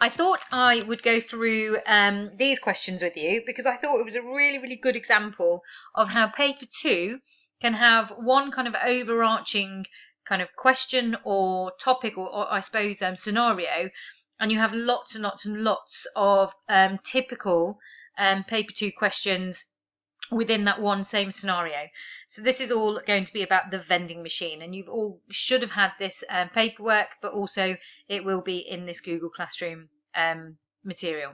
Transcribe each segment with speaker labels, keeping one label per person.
Speaker 1: I thought I would go through these questions with you because I thought it was a really, really good example of how paper 2 can have one kind of overarching kind of question or topic or I suppose scenario, and you have lots and lots and lots of typical paper 2 questions within that one same scenario. So this is all going to be about the vending machine, and you all should have had this paperwork, but also it will be in this Google Classroom material.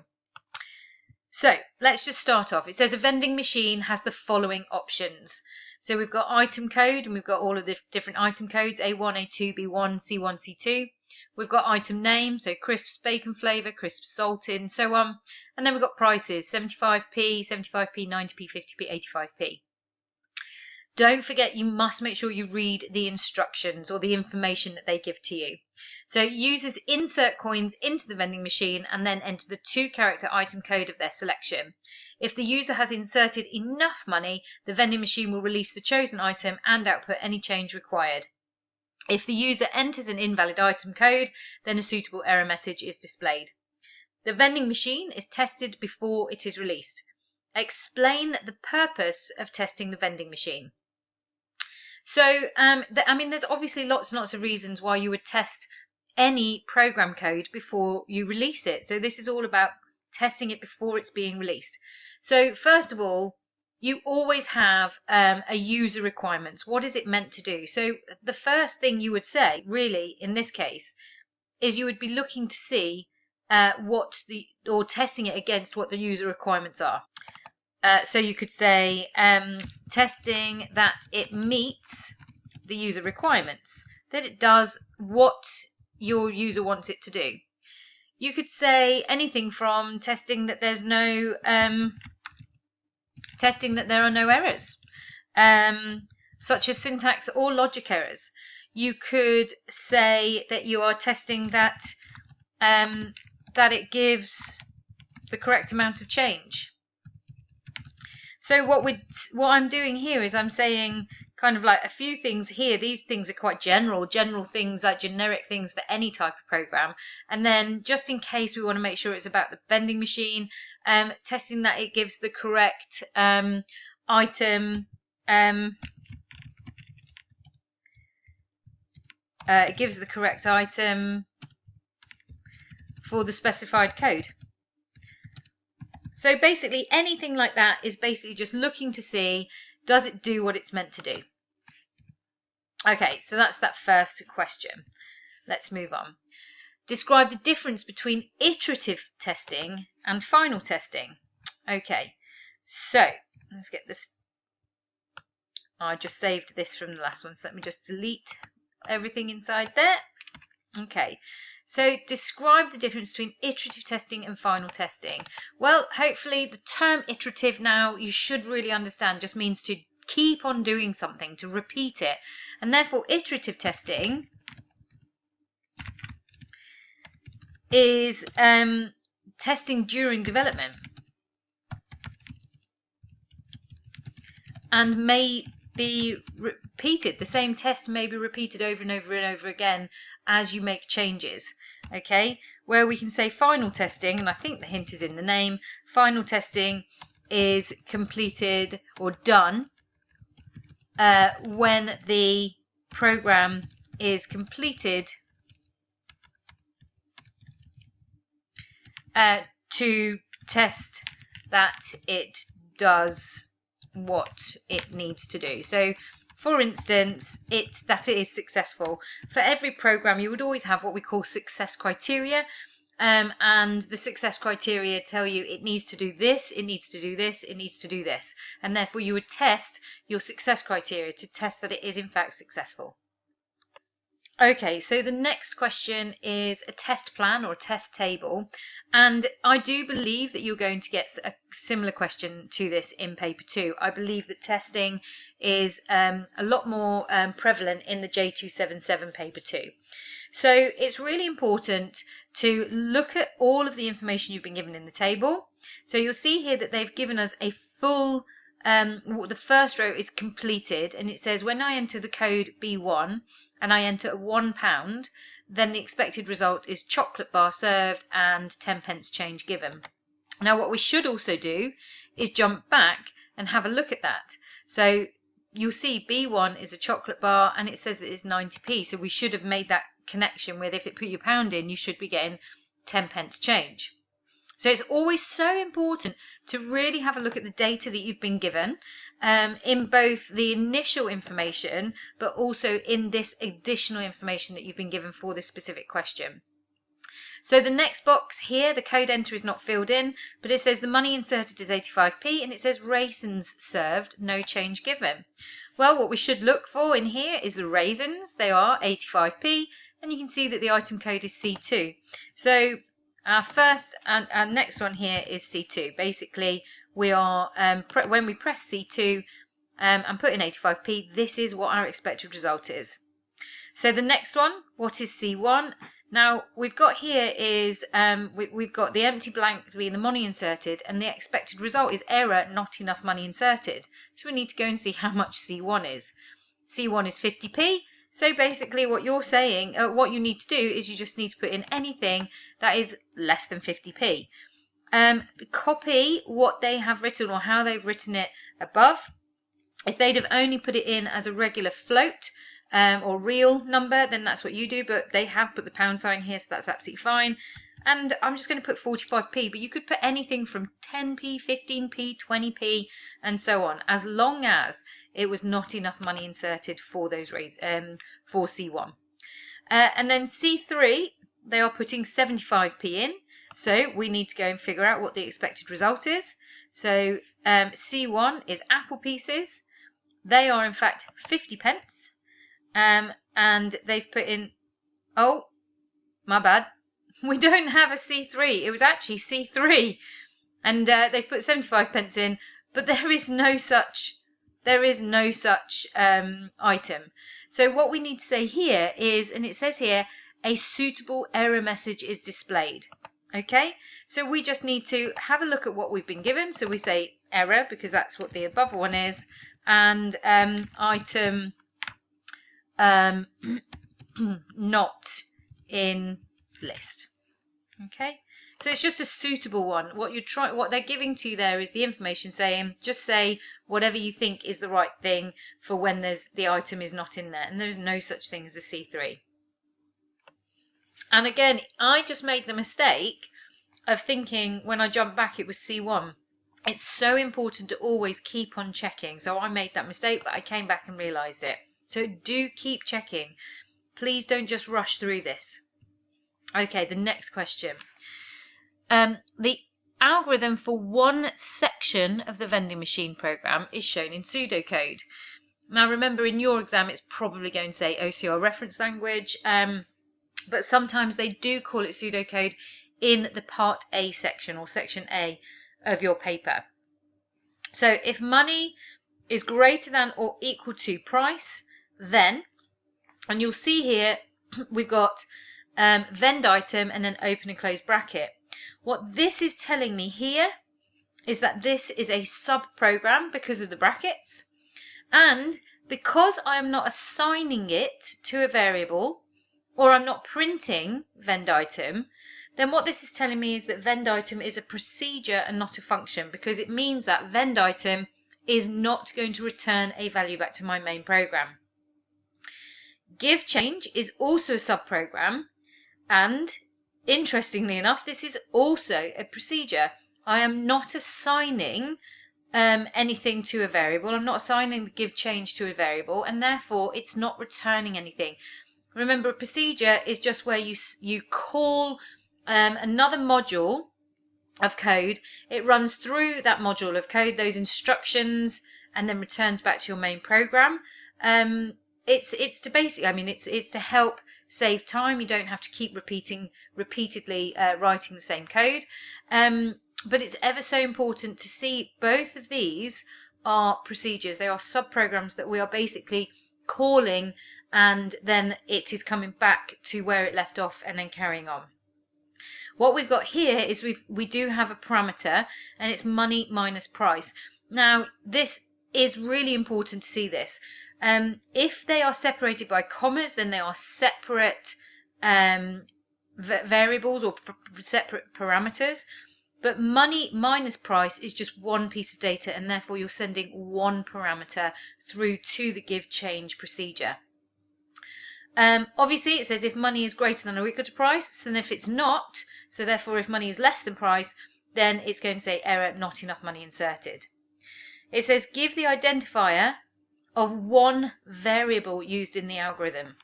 Speaker 1: So let's just start off. It says a vending machine has the following options. So we've got item code, and we've got all of the different item codes, A1, A2, B1, C1, C2. We've got item name, so crisps, bacon flavour, crisps, salted, and so on. And then we've got prices, 75p, 75p, 90p, 50p, 85p. Don't forget, you must make sure you read the instructions or the information that they give to you. So users insert coins into the vending machine and then enter the 2-character item code of their selection. If the user has inserted enough money, the vending machine will release the chosen item and output any change required. If the user enters an invalid item code, then a suitable error message is displayed. The vending machine is tested before it is released. Explain the purpose of testing the vending machine. So, there's obviously lots and lots of reasons why you would test any program code before you release it. So this is all about testing it before it's being released. So first of all, you always have a user requirements. What is it meant to do? So the first thing you would say, really, in this case, is you would be looking to see or testing it against what the user requirements are. So you could say testing that it meets the user requirements, that it does what your user wants it to do. You could say anything from testing that there's no testing that there are no errors, such as syntax or logic errors. You could say that you are testing that that it gives the correct amount of change. So what I'm doing here is I'm saying kind of like a few things here. These things are quite general things, like generic things for any type of program. And then just in case we want to make sure it's about the vending machine, testing that it gives the correct item. It gives the correct item for the specified code. So basically anything like that is basically just looking to see, does it do what it's meant to do? Okay, so that's that first question. Let's move on. Describe the difference between iterative testing and final testing. Okay, so let's get this. I just saved this from the last one, so let me just delete everything inside there. Okay. So describe the difference between iterative testing and final testing. Well, hopefully the term iterative now you should really understand just means to keep on doing something, to repeat it. And therefore iterative testing is testing during development and may be repeated. The same test may be repeated over and over and over again as you make changes. Okay, where we can say final testing, and I think the hint is in the name, final testing is completed or done when the program is completed to test that it does what it needs to do. So for instance, that it is successful. For every program you would always have what we call success criteria, and the success criteria tell you it needs to do this, it needs to do this, it needs to do this, and therefore you would test your success criteria to test that it is in fact successful. Okay, so the next question is a test plan or a test table, and I do believe that you're going to get a similar question to this in paper 2. I believe that testing is a lot more prevalent in the J277 paper 2. So it's really important to look at all of the information you've been given in the table. So you'll see here that they've given us a full the first row is completed, and it says when I enter the code B1 and I enter £1, then the expected result is chocolate bar served and 10p change given. Now what we should also do is jump back and have a look at that. So you'll see B1 is a chocolate bar and it says it is 90p, so we should have made that connection with if it put your pound in, you should be getting 10p change. So it's always so important to really have a look at the data that you've been given, in both the initial information but also in this additional information that you've been given for this specific question. So the next box here, the code enter is not filled in, but it says the money inserted is 85p and it says raisins served, no change given. Well, what we should look for in here is the raisins. They are 85p and you can see that the item code is C2. So our first and our next one here is C2. Basically, we are when we press C2 and put in 85p, this is what our expected result is. So the next one, what is C1? Now we've got here is we've got the empty blank being the money inserted, and the expected result is error, not enough money inserted. So we need to go and see how much C1 is. C1 is 50p. So basically what you're saying, what you need to do is you just need to put in anything that is less than 50p. Copy what they have written or how they've written it above. If they'd have only put it in as a regular float or real number, then that's what you do, but they have put the pound sign here, so that's absolutely fine. And I'm just going to put 45p, but you could put anything from 10p, 15p, 20p, and so on, as long as it was not enough money inserted for those for C1. And then C3, they are putting 75p in, so we need to go and figure out what the expected result is. So C1 is apple pieces. They are in fact 50p, and they've put in, oh, my bad, we don't have a C3. It was actually C3, and they've put 75p in, but there is no such item. So what we need to say here is, and it says here, a suitable error message is displayed. Okay, so we just need to have a look at what we've been given. So we say error because that's what the above one is, and item not in list. Okay, so it's just a suitable one. What they're giving to you there is the information saying just say whatever you think is the right thing for when the item is not in there, and there's no such thing as a C3. And again, I just made the mistake of thinking when I jumped back it was C1. It's so important to always keep on checking. So I made that mistake, but I came back and realised it. So do keep checking. Please don't just rush through this. Okay, the next question. The algorithm for one section of the vending machine program is shown in pseudocode. Now remember, in your exam it's probably going to say OCR reference language, but sometimes they do call it pseudocode in the part A section or section A of your paper. So if money is greater than or equal to price, then, and you'll see here we've got vend item and then open and close bracket. What this is telling me here is that this is a sub-program because of the brackets, and because I am not assigning it to a variable, or I'm not printing vend item, then what this is telling me is that vend item is a procedure and not a function, because it means that vend item is not going to return a value back to my main program. Give change is also a subprogram, and interestingly enough, this is also a procedure. I am not assigning anything to a variable. I'm not assigning the give change to a variable, and therefore it's not returning anything. Remember, a procedure is just where you call another module of code. It runs through that module of code, those instructions, and then returns back to your main program. It's to basically, I mean, it's to help save time. You don't have to keep repeatedly writing the same code. But it's ever so important to see both of these are procedures. They are sub-programs that we are basically calling, and then it is coming back to where it left off and then carrying on. What we've got here is we do have a parameter, and it's money minus price. Now, this is really important to see this. If they are separated by commas, then they are separate variables or separate parameters. But money minus price is just one piece of data, and therefore you're sending one parameter through to the give change procedure. Obviously, it says if money is greater than or equal to price, and if it's not, so therefore if money is less than price, then it's going to say error, not enough money inserted. It says give the identifier of one variable used in the algorithm.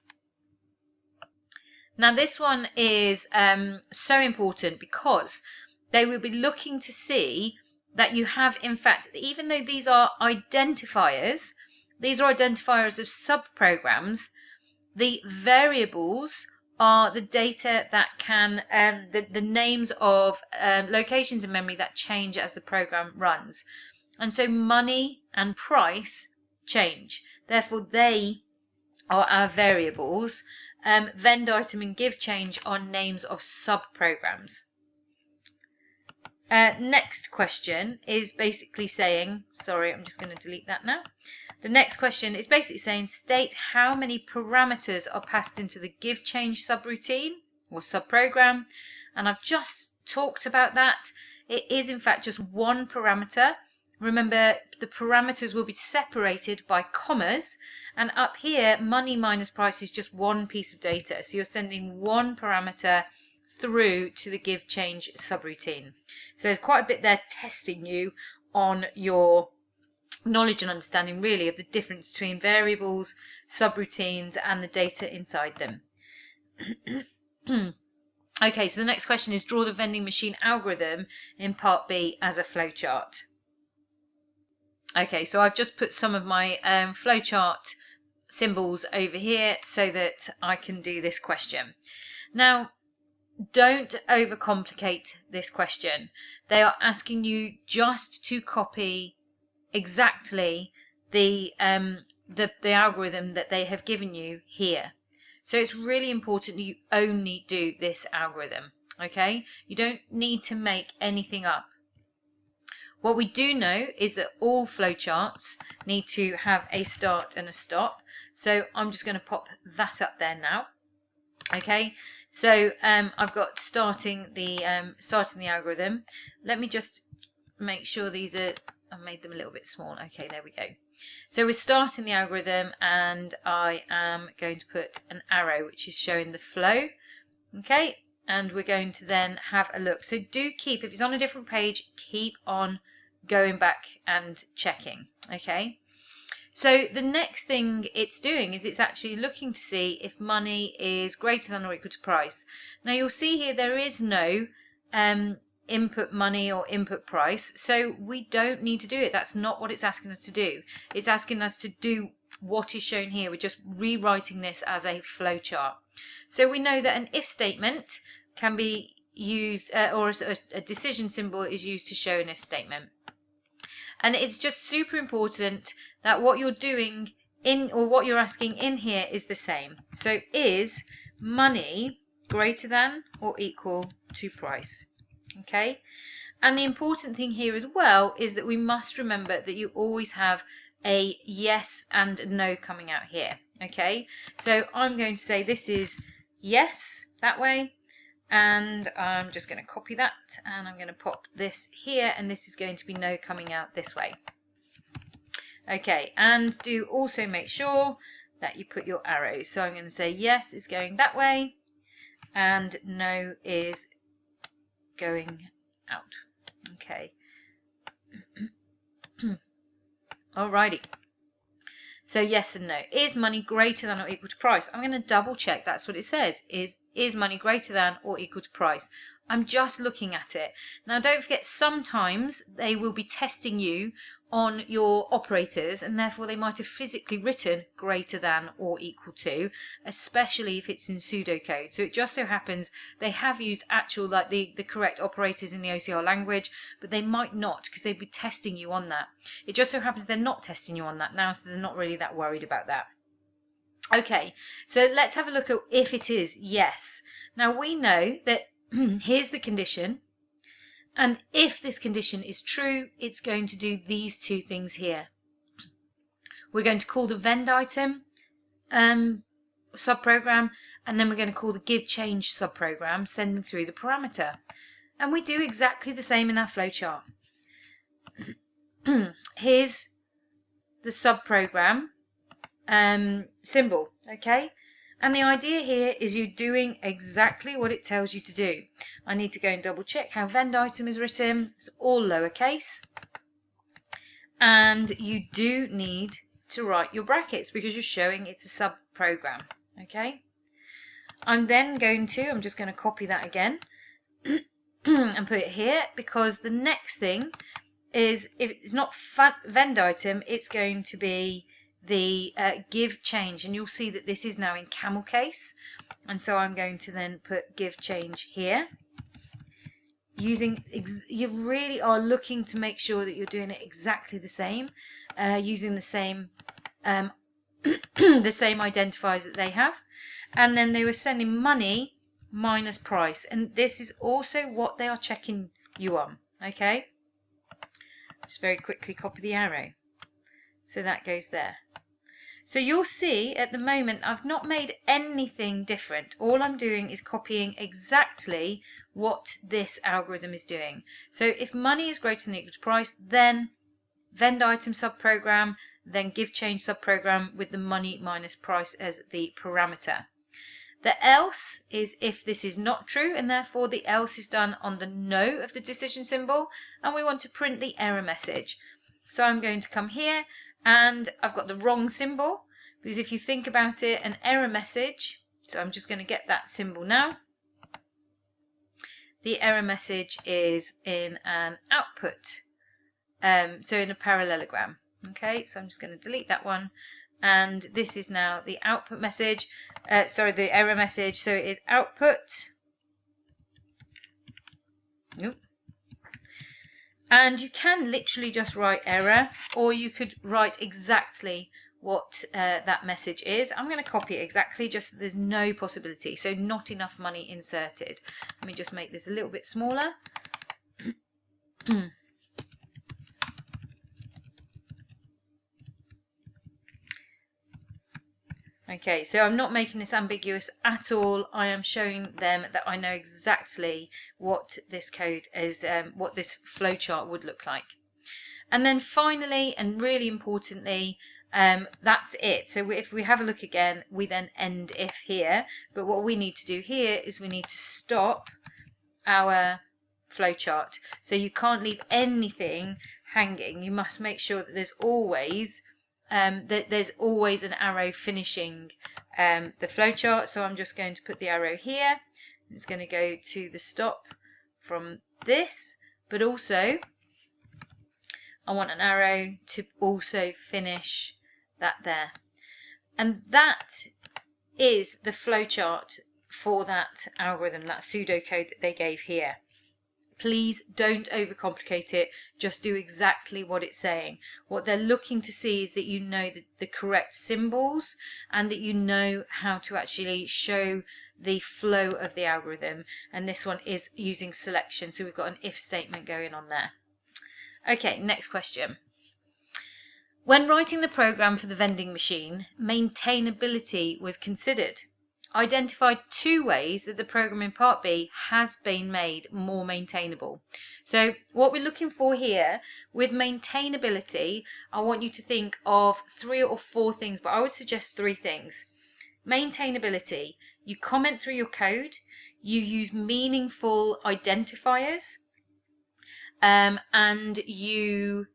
Speaker 1: Now this one is so important because they will be looking to see that you have, in fact, even though these are identifiers of subprograms, the variables are the data that can, the names of locations in memory that change as the program runs. And so money and price change. Therefore, they are our variables. Vend item and give change are names of subprograms. Next question is basically saying, sorry, I'm just going to delete that now. The next question is basically saying state how many parameters are passed into the give change subroutine or subprogram. And I've just talked about that. It is in fact just one parameter. Remember, the parameters will be separated by commas, and up here money minus price is just one piece of data. So you're sending one parameter through to the give change subroutine. So there's quite a bit there testing you on your knowledge and understanding really of the difference between variables, subroutines and the data inside them. Okay, so the next question is draw the vending machine algorithm in part B as a flowchart. Okay, so I've just put some of my flowchart symbols over here so that I can do this question. Now, don't overcomplicate this question. They are asking you just to copy exactly the algorithm that they have given you here. So it's really important that you only do this algorithm. Okay, you don't need to make anything up. What we do know is that all flowcharts need to have a start and a stop. So I'm just going to pop that up there now. Okay, so I've got starting the algorithm. Let me just make sure these are, I've made them a little bit small. Okay, there we go. So we're starting the algorithm, and I am going to put an arrow which is showing the flow. Okay, and we're going to then have a look. So do keep, if it's on a different page, keep on going back and checking. Okay, so the next thing it's doing is it's actually looking to see if money is greater than or equal to price. Now you'll see here there is no input money or input price, so we don't need to do it. That's not what it's asking us to do. It's asking us to do what is shown here. We're just rewriting this as a flowchart. So we know that an if statement can be used, or a decision symbol is used to show an if statement. And it's just super important that what you're doing in, or what you're asking in here, is the same. So is money greater than or equal to price? Okay, and the important thing here as well is that we must remember that you always have a yes and no coming out here. Okay, so I'm going to say this is yes that way, and I'm just going to copy that, and I'm going to pop this here, and this is going to be no coming out this way. Okay, and do also make sure that you put your arrows. So I'm going to say yes is going that way, and no is going out. Okay. Alrighty. So yes and no. Is money greater than or equal to price? I'm going to double check that's what it says. Is money greater than or equal to price? I'm just looking at it. Now don't forget, sometimes they will be testing you on your operators, and therefore they might have physically written greater than or equal to, especially if it's in pseudocode. So it just so happens they have used actual, like the correct operators in the OCR language, but they might not, because they'd be testing you on that. It just so happens they're not testing you on that now, so they're not really that worried about that. Okay, so let's have a look at if it is yes. Now we know that here's the condition, and if this condition is true, it's going to do these two things here. We're going to call the vend item subprogram, and then we're going to call the give change subprogram, sending through the parameter. And we do exactly the same in our flowchart. Here's the subprogram symbol, okay? And the idea here is you're doing exactly what it tells you to do. I need to go and double check how Vend item is written. It's all lowercase. And you do need to write your brackets because you're showing it's a subprogram, okay? I'm then going to, I'm just going to copy that again and put it here, because the next thing is, if it's not Vend item, it's going to be the give change, and you'll see that this is now in camel case, and so I'm going to then put give change here. You really are looking to make sure that you're doing it exactly the same, using the same the same identifiers that they have. And then they were sending money minus price, and this is also what they are checking you on, okay? Just very quickly copy the arrow, so that goes there. So you'll see at the moment I've not made anything different. All I'm doing is copying exactly what this algorithm is doing. So if money is greater than or equal to price, then Vend item subprogram, then give change subprogram with the money minus price as the parameter. The else is if this is not true, and therefore the else is done on the no of the decision symbol, and we want to print the error message. So I'm going to come here, and I've got the wrong symbol, because if you think about it, an error message, so I'm just going to get that symbol now. The error message is in an output, so in a parallelogram. Okay, so I'm just going to delete that one, and this is now the output message, the error message, so it is output. Nope. And you can literally just write error, or you could write exactly what that message is. I'm going to copy it exactly, just so there's no possibility, so not enough money inserted. Let me just make this a little bit smaller. Okay, so I'm not making this ambiguous at all. I am showing them that I know exactly what this code is, what this flowchart would look like. And then finally, and really importantly, that's it. So if we have a look again, we then end if here. But what we need to do here is we need to stop our flowchart. So you can't leave anything hanging. You must make sure that there's always an arrow finishing the flowchart. So I'm just going to put the arrow here. It's going to go to the stop from this, but also I want an arrow to also finish that there. And that is the flowchart for that algorithm, that pseudocode that they gave here. Please don't overcomplicate it. Just do exactly what it's saying. What they're looking to see is that you know the correct symbols, and that you know how to actually show the flow of the algorithm. And this one is using selection, so we've got an if statement going on there. Okay, next question. When writing the program for the vending machine, maintainability was considered. Identified 2 ways that the program in part B has been made more maintainable. So what we're looking for here with maintainability, I want you to think of 3 or 4 things, but I would suggest 3 things. Maintainability, you comment through your code, you use meaningful identifiers, and you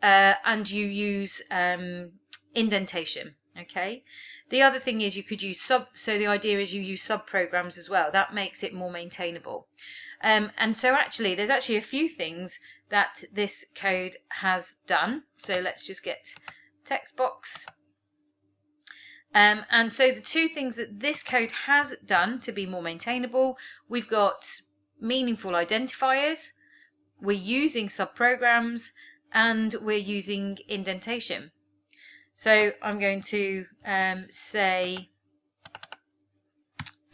Speaker 1: use indentation. Okay. The other thing is you could use so the idea is you use subprograms as well. That makes it more maintainable. And so actually there's actually a few things that this code has done. So let's just get text box. And so the 2 things that this code has done to be more maintainable, we've got meaningful identifiers, we're using subprograms, and we're using indentation. So I'm going to say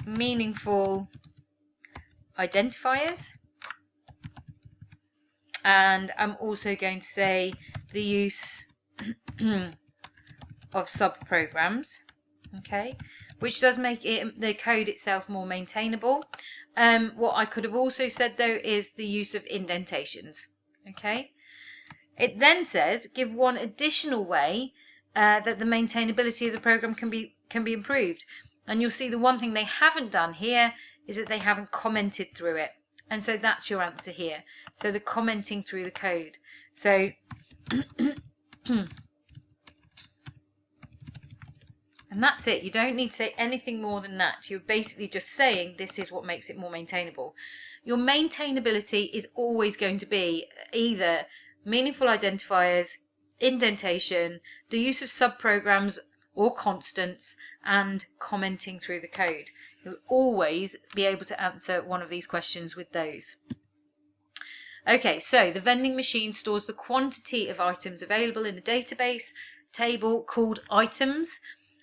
Speaker 1: meaningful identifiers, and I'm also going to say the use of subprograms. Okay, which does make the code itself more maintainable. What I could have also said though is the use of indentations. Okay. It then says give one additional way that the maintainability of the program can be improved. And you'll see the one thing they haven't done here is that they haven't commented through it. And so that's your answer here. So the commenting through the code. So and that's it. You don't need to say anything more than that. You're basically just saying this is what makes it more maintainable. Your maintainability is always going to be either meaningful identifiers, indentation, the use of subprograms or constants, and commenting through the code. You'll always be able to answer one of these questions with those. Okay, so the vending machine stores the quantity of items available in a database table called items.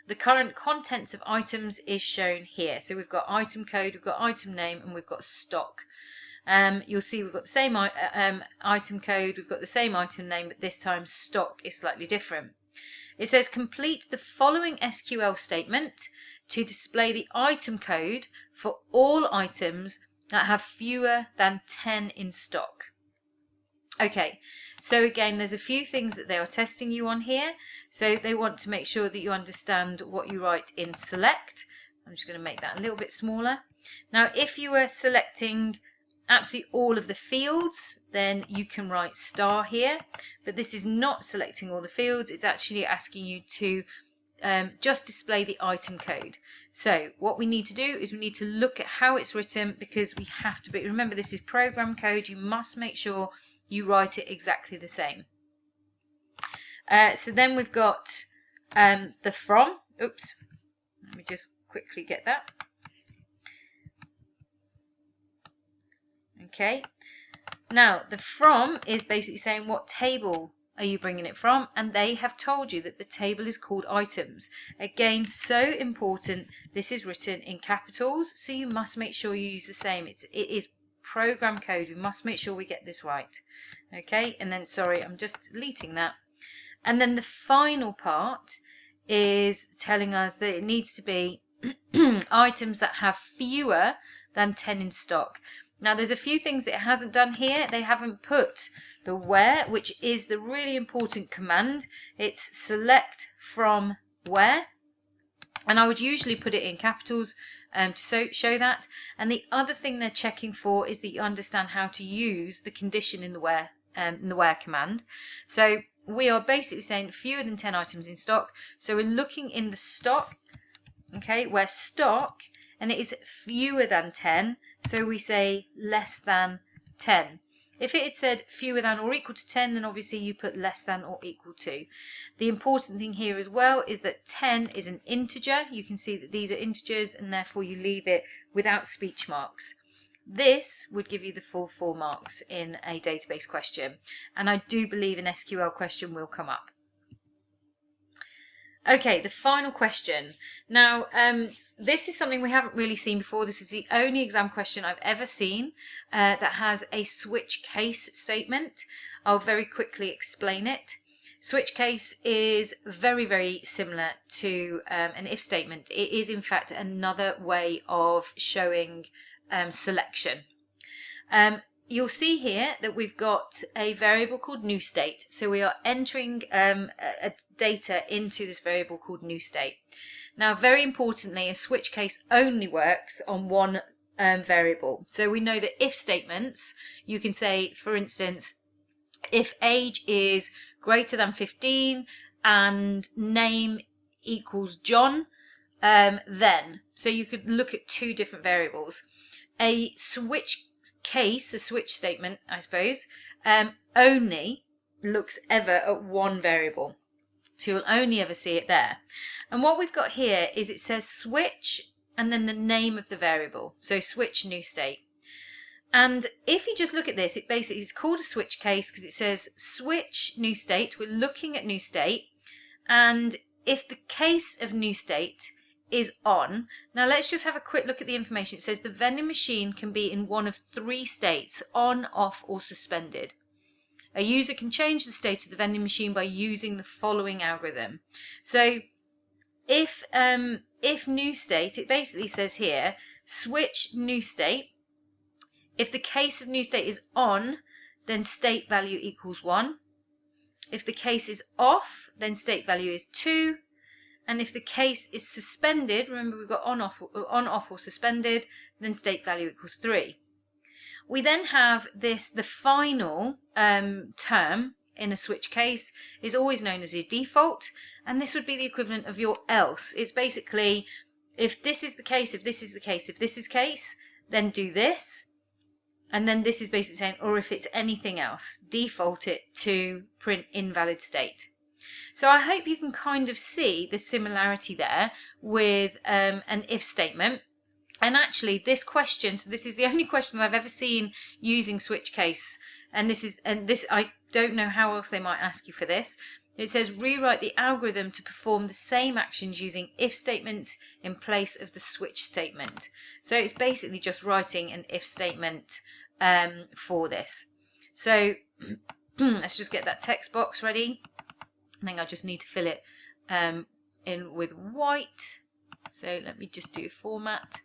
Speaker 1: The current contents of items is shown here. So we've got item code, we've got item name, and we've got stock. You'll see we've got the same item code, we've got the same item name, but this time stock is slightly different. It says complete the following SQL statement to display the item code for all items that have fewer than 10 in stock. Okay, so again, there's a few things that they are testing you on here. So they want to make sure that you understand what you write in select. I'm just going to make that a little bit smaller. Now, if you were selecting absolutely all of the fields, then you can write star here. But this is not selecting all the fields. It's actually asking you to just display the item code. So what we need to do is we need to look at how it's written, because we have to remember this is program code. You must make sure you write it exactly the same. So then we've got the from. Oops, let me just quickly get that. Okay, now the from is basically saying what table are you bringing it from, and they have told you that the table is called items. Again, so important, this is written in capitals, so you must make sure you use the same. It is program code. We must make sure we get this right. Okay, and then sorry, I'm just deleting that. And then the final part is telling us that it needs to be items that have fewer than 10 in stock. Now there's a few things that it hasn't done here. They haven't put the where, which is the really important command. It's select from where, and I would usually put it in capitals to show that. And the other thing they're checking for is that you understand how to use the condition in the where command. So we are basically saying fewer than 10 items in stock. So we're looking in the stock, okay, where stock, and it is fewer than 10. So we say less than 10. If it had said fewer than or equal to 10, then obviously you put less than or equal to. The important thing here as well is that 10 is an integer. You can see that these are integers, and therefore you leave it without speech marks. This would give you the full 4 marks in a database question, and I do believe an SQL question will come up. Okay, the final question. Now, this is something we haven't really seen before. This is the only exam question I've ever seen that has a switch case statement. I'll very quickly explain it. Switch case is very, very similar to an if statement. It is, in fact, another way of showing selection. You'll see here that we've got a variable called new state. So we are entering a data into this variable called new state. Now, very importantly, a switch case only works on one variable. So we know that if statements, you can say, for instance, if age is greater than 15 and name equals John, then. So you could look at 2 different variables. A switch case, a switch statement, I suppose, only looks ever at one variable. So you'll only ever see it there. And what we've got here is it says switch and then the name of the variable. So switch new state. And if you just look at this, it basically is called a switch case because it says switch new state. We're looking at new state. And if the case of new state is on. Now let's just have a quick look at the information. It says the vending machine can be in one of 3 states, on, off, or suspended. A user can change the state of the vending machine by using the following algorithm. So if if new state, it basically says here, switch new state. If the case of new state is on, then state value equals 1. If the case is off, then state value is 2. And if the case is suspended, remember we've got on, off, or suspended, then state value equals 3. We then have this, the final term in a switch case is always known as your default, and this would be the equivalent of your else. It's basically, if this is the case, if this is the case, if this is case, then do this. And then this is basically saying, or if it's anything else, default it to print invalid state. So I hope you can kind of see the similarity there with an if statement. And actually this question, so this is the only question I've ever seen using switch case, and this I don't know how else they might ask you for this. It says rewrite the algorithm to perform the same actions using if statements in place of the switch statement. So it's basically just writing an if statement for this. So let's just get that text box ready. I think I just need to fill it in with white. So let me just do format.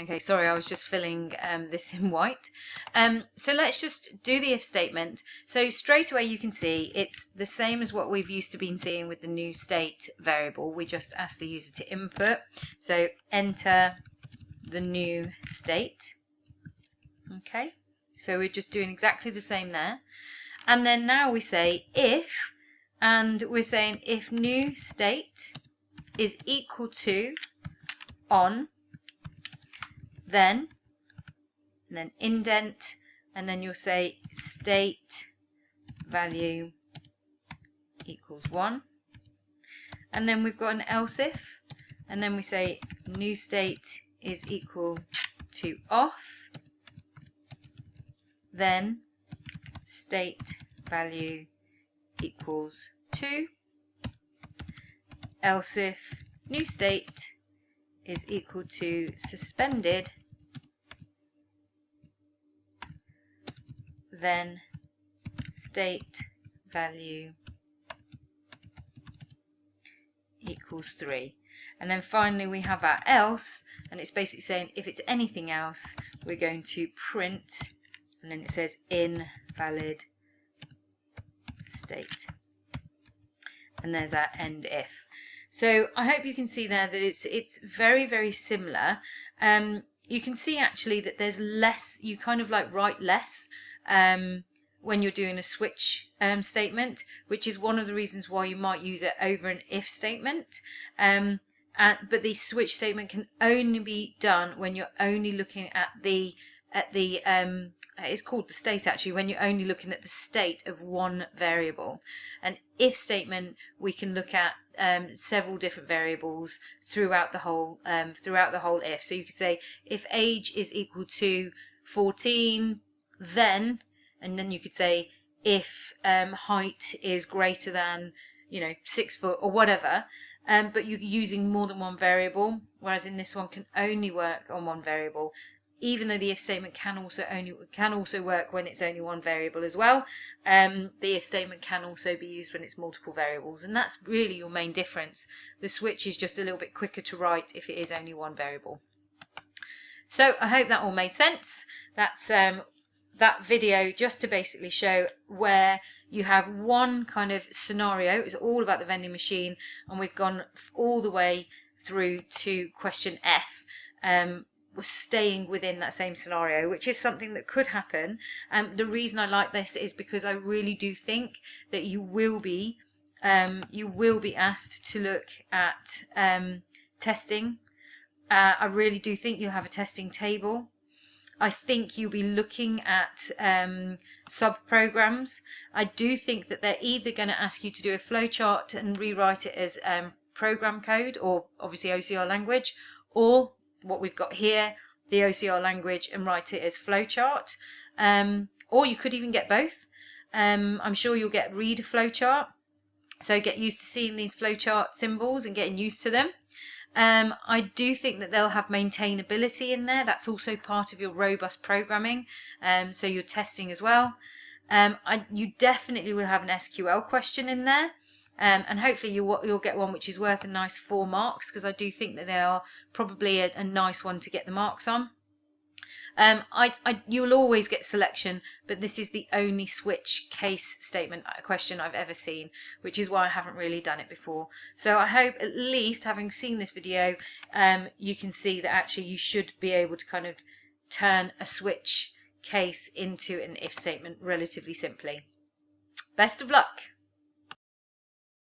Speaker 1: Okay, sorry, I was just filling this in white. So let's just do the if statement. So straight away you can see it's the same as what we've used to been seeing with the new state variable. We just ask the user to input. So enter the new state. Okay, so we're just doing exactly the same there. And then now we say if, and we're saying if new state is equal to on, then, and then indent, and then you'll say state value equals 1. And then we've got an else if, and then we say new state is equal to off, then state value equals 2, else if new state is equal to suspended, then state value equals 3. And then finally we have our else, and it's basically saying if it's anything else, we're going to print, and then it says invalid state. And there's our end if. So I hope you can see there that it's very, very similar. You can see actually that there's less, you kind of like write less when you're doing a switch statement, which is one of the reasons why you might use it over an if statement. But the switch statement can only be done when you're only looking at the it's called the state actually, when you're only looking at the state of one variable. An if statement, we can look at several different variables throughout the whole if. So you could say if age is equal to 14, then, and then you could say if height is greater than 6 foot or whatever. But you're using more than one variable, whereas in this one can only work on one variable. Even though the if statement can also work when it's only one variable as well. The if statement can also be used when it's multiple variables, and that's really your main difference. The switch is just a little bit quicker to write if it is only one variable. So I hope that all made sense. That's that video just to basically show where you have one kind of scenario. It's all about the vending machine, and we've gone all the way through to question F. We're staying within that same scenario, which is something that could happen. The reason I like this is because I really do think that you will be asked to look at testing. I really do think you'll have a testing table. I think you'll be looking at sub-programs. I do think that they're either going to ask you to do a flowchart and rewrite it as program code, or obviously OCR language, or what we've got here, the OCR language, and write it as flowchart. Or you could even get both. I'm sure you'll get read a flowchart, so get used to seeing these flowchart symbols and getting used to them. I do think that they'll have maintainability in there. That's also part of your robust programming, so your testing as well. You definitely will have an SQL question in there. And hopefully you'll get one which is worth a nice 4 marks, because I do think that they are probably a nice one to get the marks on. You'll always get selection, but this is the only switch case statement question I've ever seen, which is why I haven't really done it before. So I hope, at least having seen this video, you can see that actually you should be able to kind of turn a switch case into an if statement relatively simply. Best of luck!